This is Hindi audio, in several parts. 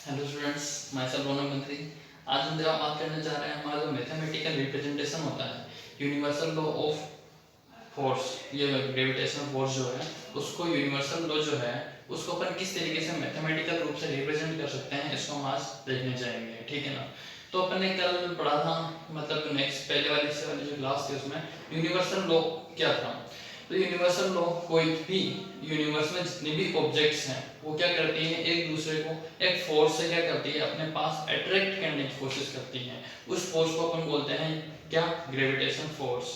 हेलो स्टूडेंट्स, माई सेल्फ रौनक मंत्री। आज हम जरा बात करने जा रहे हैं हमारा जो मैथमेटिकल रिप्रेजेंटेशन होता है यूनिवर्सल लॉ ऑफ फोर्स। ये ग्रेविटेशनल फोर्स जो है उसको यूनिवर्सल लॉ जो है उसको अपन किस तरीके से मैथमेटिकल रूप से रिप्रेजेंट कर सकते हैं, इसको हम आज देखने जाएंगे। ठीक है ना। तो अपन ने कल पढ़ा था, मतलब नेक्स्ट पहले वाली से वाली जो क्लास थी उसमें यूनिवर्सल लॉ क्या था। तो यूनिवर्सल लॉ कोई भी यूनिवर्स में जितने भी ऑब्जेक्ट्स हैं वो क्या करती हैं, एक दूसरे को एक फोर्स से क्या करती है, अपने पास अट्रैक्ट करने की कोशिश करती हैं। उस फोर्स को अपन बोलते हैं क्या, ग्रेविटेशन फोर्स।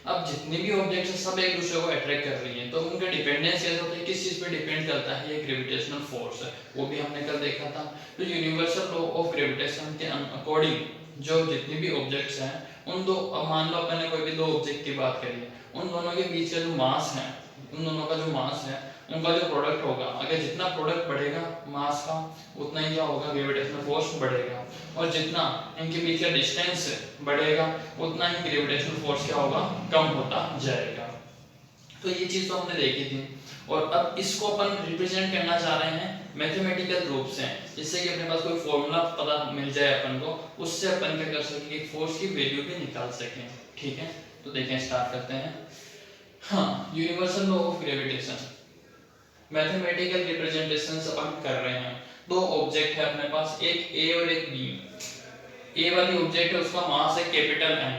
अब जितने भी ऑब्जेक्ट्स हैं सब एक दूसरे को अट्रैक्ट कर रही हैं, तो उनका डिपेंडेंस कैसे होता है, किस चीज पे डिपेंड करता है, ये ग्रेविटेशनल फोर्स है, वो भी हमने कल देखा था। तो यूनिवर्सल लॉ ऑफ ग्रेविटेशन के अकॉर्डिंग जो जितने भी ऑब्जेक्ट्स हैं उन दो, अब मान लो अपन ने कोई भी दो ऑब्जेक्ट की बात करी है, उन दोनों के बीच का जो मास है, उन दोनों का जो मास है उनका जो प्रोडक्ट होगा, अगर जितना प्रोडक्ट बढ़ेगा मास का उतना ही क्या होगा, ग्रेविटेशनल फोर्स बढ़ेगा। और जितना इनके बीच का डिस्टेंस बढ़ेगा उतना ही ग्रेविटेशनल फोर्स क्या होगा, कम होता जाएगा। तो ये चीज तो हमने देखी थी, और अब इसको अपन रिप्रेजेंट करना चाह रहे हैं मैथमेटिकल रूप से, जिससे कि अपने पास कोई फॉर्मूला पता मिल जाए अपन को, उससे अपन क्या कर सकें, फोर्स की वैल्यू भी निकाल सकें। ठीक है, तो देखें स्टार्ट करते हैं। हाँ, universal law of gravitation mathematical representation अपन कर रहे हैं। दो ऑब्जेक्ट है अपने पास, एक ए और एक बी। ए वाली ऑब्जेक्ट है उसका मास है कैपिटल एम,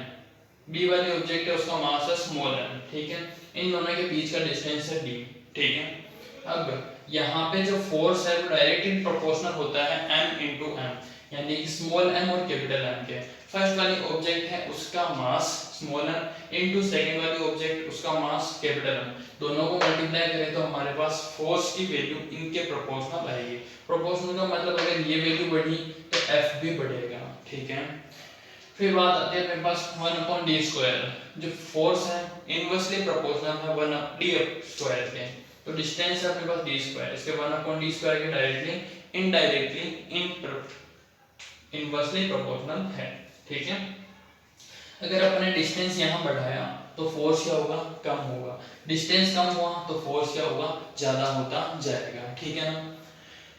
बी वाली ऑब्जेक्ट है उसका मास है स्मॉल एम। ठीक है, इन दोनों के बीच का डिस्टेंस है डी। ठीक है, अब यहाँ पे जो फोर्स है वो डायरेक्टली प्रोपोर्शनल होता है एम इंटू एम, यानी कि स्मॉल एम और कैपिटल एम के। फर्स्ट वाली ऑब्जेक्ट है उसका mass small m into second वाली ऑब्जेक्ट उसका मास कैपिटल एम, दोनों को मल्टीप्लाई करें तो हमारे पास फोर्स की वैल्यू इनके प्रोपोर्शनल आएगी। प्रोपोर्शनल का मतलब अगर ये वैल्यू बढ़ी तो एफ भी बढ़ेगा। ठीक है, फिर बात आती है मेरे पास 1/d², जो फोर्स है इनवर्सली प्रोपोर्शनल है 1/d² के। तो डिस्टेंस है अपने पास d², इसके 1/d² के डायरेक्टली इनडायरेक्टली इनवर्सली प्रोपोर्शनल है। ठीक है, अगर अपने डिस्टेंस यहाँ बढ़ाया तो फोर्स क्या होगा, कम होगा। डिस्टेंस कम हुआ तो फोर्स क्या होगा, ज्यादा होता जाएगा। ठीक है ना।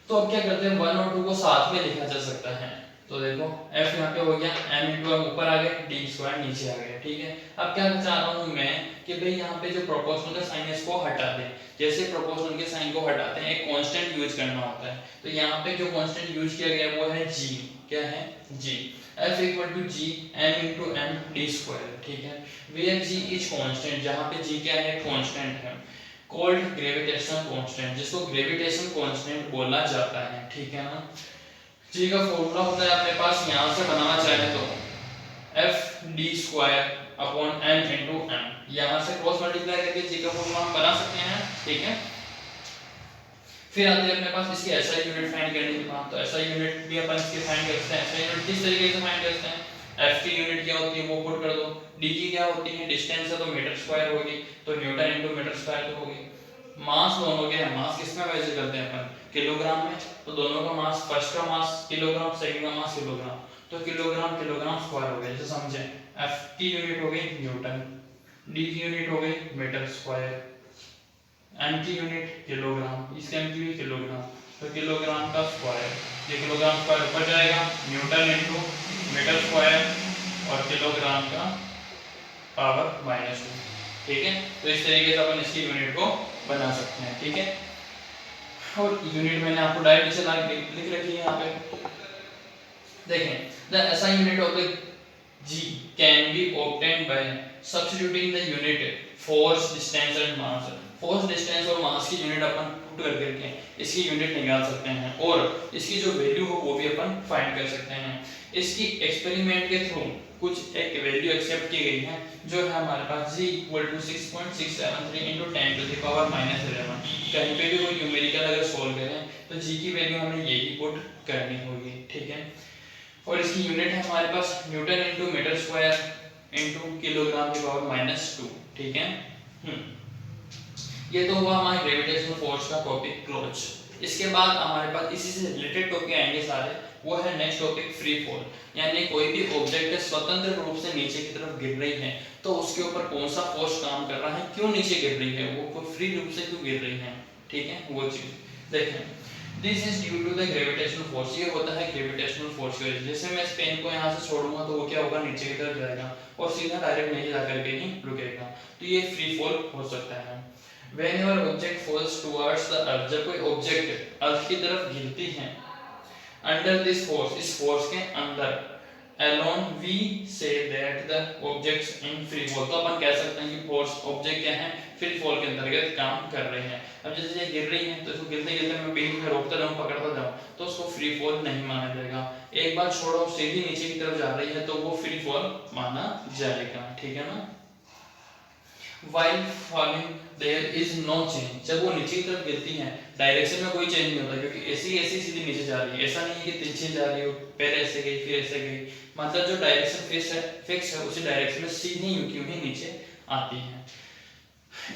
तो अब क्या करते हैं, 1 और 2 को साथ में लिखा जा सकता है। तो देखो f यहाँ पे हो गया, m इंटू m ऊपर आ गया, d² नीचे आ गया। ठीक है, अब क्या चाह रहा हूँ मैं कि भाई यहाँ पे जो प्रोपोर्शनल का साइन है इसको हटा दें। जैसे प्रोपोर्शनल के साइन को हटाते हैं एक कांस्टेंट यूज करना होता है, तो यहाँ पे जो कांस्टेंट यूज किया गया वो है g। क्या है, g। f equal to g m into m d²। ठीक है, वेयर g इज कांस्टेंट, जहाँ पे g क्या है, कांस्टेंट है, कॉल्ड ग्रेविटेशनल कांस्टेंट, जिसको ग्रेविटेशन कांस्टेंट बोला जाता है। ठीक है ना। जी का फॉर्मूला होता है अपने पास, यहां से बनाना चाहे तो f d² m into m, यहां से क्रॉस मल्टीप्लाई करके जी का फॉर्मूला हम बना सकते हैं। ठीक है, फिर आते हैं अपने पास इसकी एसआई यूनिट फाइंड करने की बात। तो एसआई यूनिट भी अपन इसकी फाइंड कर सकते हैं। एसआई यूनिट किस तरीके से फाइंड करते हैं, एफ की यूनिट क्या होती है वो पुट कर दो, डी की क्या होती है, डिस्टेंस है तो मीटर स्क्वायर होगी, तो न्यूटन इनटू मीटर स्क्वायर तो होगी। मास दोनों के हैं, मास किसमें मेजर करते हैं अपन, किलोग्राम में, तो दोनों का मास, फर्स्ट का मास किलोग्राम, सेकंड का मास किलोग्राम, तो किलोग्राम किलोग्राम स्क्वायर हो गया। जैसे समझे, एफ की यूनिट हो गई न्यूटन, डी की यूनिट हो गई मीटर स्क्वायर, एम की यूनिट किलोग्राम, इसके एम की भी किलोग्राम, तो किलोग्राम का स्क्वायर, ये किलोग्राम स्क्वायर ऊपर जाएगा, न्यूटन इनटू मीटर स्क्वायर और किलोग्राम का पावर -2। ठीक है, तो इस तरीके से अपन इसकी यूनिट को बना सकते हैं। ठीक है, और यूनिट मैंने आपको डायरेक्ट से लिख रखी है यहाँ पे। देखें, the SI unit of the G can be obtained by substituting the unit force, distance and mass। Force, distance और मास की यूनिट अपन पुट कर करके इसकी यूनिट निकाल सकते हैं, और इसकी जो वैल्यू हो वो भी अपन फाइंड कर सकते हैं। इसकी एक्सपेरिमेंट के थ्रू कुछ एक वैल्यू एक्सेप्ट की गई है, जो है हमारे पास g इक्वल टू 6.673 इंटू 10⁻⁻11। कहीं पे भी कोई न्यूमेरिकल अगर सोल्व करें तो g की वैल्यू हमें यही पुट करनी होगी। ठीक है, और इसकी यूनिट है हमारे पास newton into metre square into kilogram की पावर -2। ठीक है, ये तो हुआ हमारे ग्रेविटेशनल फोर्स का टॉपिक क्लोज। इसके बाद हमारे पास इसी से रिलेटेड टॉपिक आएंगे सारे, वो है नेक्स्ट टॉपिक फ्री फॉल, यानी कोई भी ऑब्जेक्ट स्वतंत्र रूप से नीचे की तरफ गिर रही है तो उसके ऊपर कौन सा फोर्स काम कर रहा है, क्यों नीचे गिर रही है, वो फ्री रूप से क्यों गिर रही है। ठीक है, वो चीज देखें। This is due to the gravitational force, ये होता है ग्रेविटेशनल फोर्स की वजह से। जैसे मैं इस पेन को यहाँ से छोड़ूंगा तो वो क्या होगा, नीचे की तरफ जाएगा और सीधा डायरेक्ट नहीं जाकर के ही रुकेगा, तो ये फ्री फॉल हो सकता है। Whenever object falls towards the earth, जब कोई ऑब्जेक्ट अर्थ की तरफ गिरती है, under this force, इस फोर्स के अंदर, alone we say that the objects in free fall, तो अपन कह सकते हैं कि फोर्स ऑब्जेक्ट क्या है, फ्री फॉल के अंतर्गत काम कर रहे हैं। अब जैसे ये गिर रही है तो इसको गिरते गिरते मैं बीच में रोकता जाऊं, पकड़ता जाऊं, तो उसको फ्री फॉल नहीं माना जाएगा। एक बार छोड़ो सीधी नीचे की तरफ जा रही है तो वो फ्री फॉल माना जाएगा, ठीक है ना। While falling there is no change, जब वो नीचे की तरफ गिरती है डायरेक्शन में कोई चेंज नहीं होता, क्योंकि ऐसी सीधी नीचे जा रही है, ऐसा नहीं है कि तिरछी जा रही हो, पहले ऐसे गई फिर ऐसे गई, मतलब जो डायरेक्शन फिक्स है उसी डायरेक्शन में सीधी यूं ही नीचे आती है।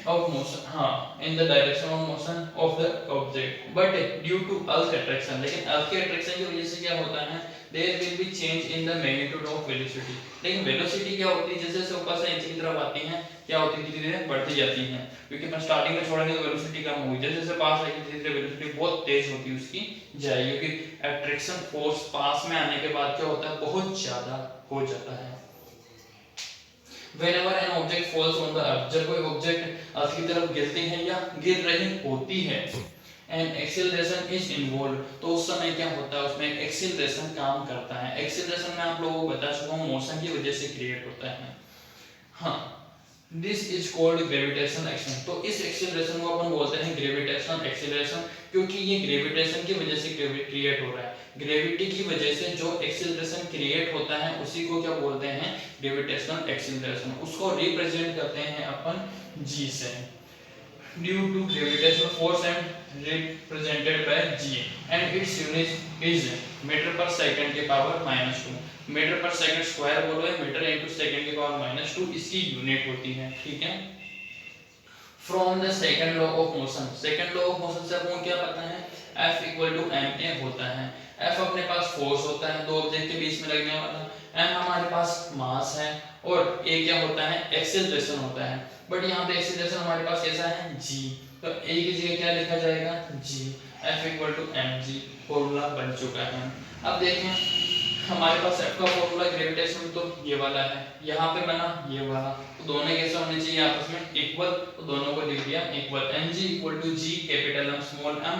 Of motion, हाँ, in the direction of motion of the object, but due to earth attraction, लेकिन earth के attraction की वजह से क्या होता है, there will be change in the magnitude of velocity, लेकिन velocity क्या होती है, जैसे जैसे ऊपर से नीचे की तरफ आती है क्या होती है, धीरे धीरे बढ़ती जाती है, क्योंकि अपन स्टार्टिंग में छोड़ेंगे तो वेलोसिटी कम होगी, जैसे जैसे पास आएगी धीरे धीरे वेलोसिटी बहुत तेज होती है उसकी जाएगी, क्योंकि attraction force पास में आने के बाद क्या होता है, बहुत ज्यादा हो जाता है। Whenever an object falls on the earth, जब कोई ऑब्जेक्ट अर्थ की तरफ गिरती है या गिर रही होती है, and acceleration is involved, तो उस समय क्या होता है, उसमें एक एक्सीलरेशन काम करता है। एक्सीलरेशन में आप लोगों को बता चुका हूँ मोशन की वजह से क्रिएट होता है। हाँ, this is called gravitational action, तो इस एक्सीलरेशन को अपन बोलते हैं ग्रेविटेशनल एक्सीलरेशन, क्योंकि ये ग्रेविटेशन की वजह से क्रिएट हो रहा है। ग्रेविटी की वजह से जो एक्सीलरेशन क्रिएट होता है उसी को क्या बोलते हैं, ग्रेविटेशनल एक्सीलरेशन। उसको रिप्रेजेंट करते हैं अपन g से, due to gravitational force and represented by g, and its unit is metre per second के power -2, metre per second square बोलो है, मीटर इनटू सेकंड के पावर -2 इसकी यूनिट होती है, ठीक है। From the second law of motion, second law of motion से आपको क्या पता है, F इक्वल टू ma होता है। F अपने पास फोर्स होता है दो ऑब्जेक्ट के बीच में लगने वाला, m हमारे पास मास है, और a क्या होता है, एक्सीलरेशन होता है। बट यहाँ पे एक्सीलरेशन हमारे पास कैसा है, g, तो a की जगह क्या लिखा जाएगा, g, F equal to mg, formula बन चुका है। अब देखें हमारे पास F का फॉर्मूला ग्रेविटेशन तो ये वाला है, यहाँ पे बना ये वाला, तो दोनों कैसे होने चाहिए आपस में इक्वल, तो दोनों को लिख दिया equal, mg equal to g capital M small m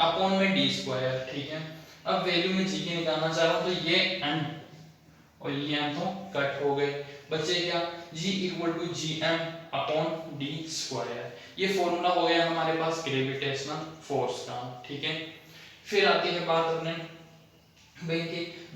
upon में d स्क्वायर, ठीक है। अब वैल्यू में g की निकालना चाह रहा हूं तो ये m और ये m तो कट हो गए, बचे क्या, g equal to gm upon d square, ये फॉर्मूला हो गया हमारे पास ग्रेविटेशनल फोर्स का, ठीक है। फिर आती है बात अपने the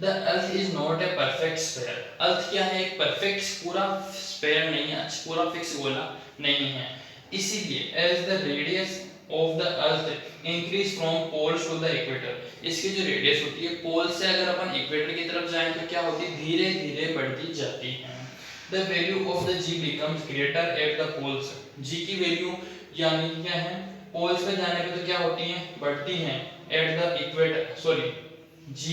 earth is not a perfect sphere, earth क्या है, एक परफेक्ट पूरा स्फीयर नहीं है, पूरा फिक्स गोला नहीं है, इसीलिए as the radius of the earth increase from poles to the equator, इसकी जो रेडियस होती है पोल से अगर अपन इक्वेटर की तरफ जाएं तो क्या होती है, धीरे धीरे बढ़ती जाती है। The value of the g becomes greater at the poles, g की वैल्यू यानी क्या है, पोल्स पे जाने पे तो क्या होती है, बढ़ती है, at the equator sorry g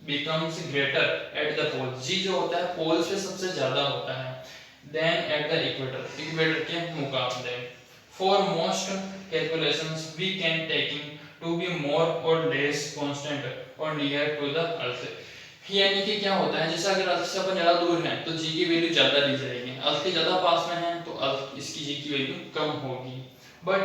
becomes greater at the pole, g जो होता है पोल्स पे सबसे ज्यादा होता है, then at the equator, equator के मुकाबले। For most calculations we can taking to be more or less constant or near to the earth, यानी कि क्या होता है, जैसे अगर अर्थ से अपन ज्यादा दूर हैं तो g की वैल्यू ज्यादा ली जाएगी, अर्थ के ज्यादा पास में हैं तो अर्थ इसकी g की वैल्यू कम होगी। But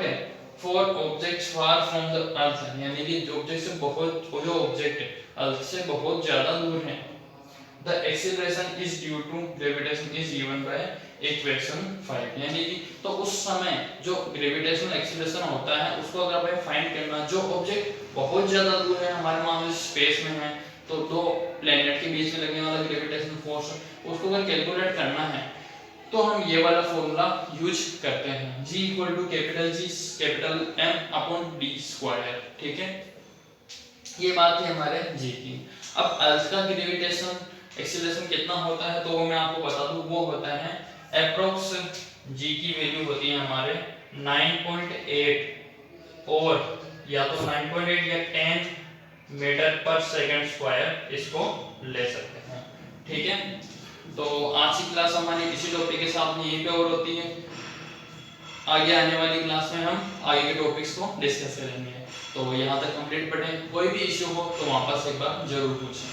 for objects far from the earth, यानी कि जो ऑब्जेक्ट से बहुत, जो ऑब्जेक्ट अर्थ से बहुत ज्यादा दूर हैं, the acceleration is due to gravitation is given by equation 5, यानी कि तो उस समय जो ग्रेविटेशनल एक्सीलरेशन होता है उसको अगर हमें फाइंड करना, जो ऑब्जेक्ट बहुत ज्यादा दूर है, हमारे मान लो स्पेस में है, तो दो प्लेनेट के बीच में लगने वाला ग्रेविटेशनल फोर्स उसको अगर कैलकुलेट करना है तो हम ये वाला फॉर्मूला यूज करते हैं, g equal to capital G capital M upon d square, ठीक है। ये बात है हमारे g की। अब अर्थ का ग्रेविटेशन एक्सीलरेशन कितना होता है तो वो मैं आपको बता दूं, वो होता है अप्रोक्स g की वैल्यू होती है हमारे 9.8 और या तो 9.8 या 10 मीटर पर सेकंड स्क्वायर इसको ले सकते हैं, ठीक है। तो आज की क्लास हमारी इसी टॉपिक के साथ यहीं पे और होती है। आगे आने वाली क्लास में हम आगे के टॉपिक्स को डिस्कस करेंगे। तो यहाँ तक कंप्लीट पढ़ें, कोई भी इश्यू हो तो वापस एक बार जरूर पूछें।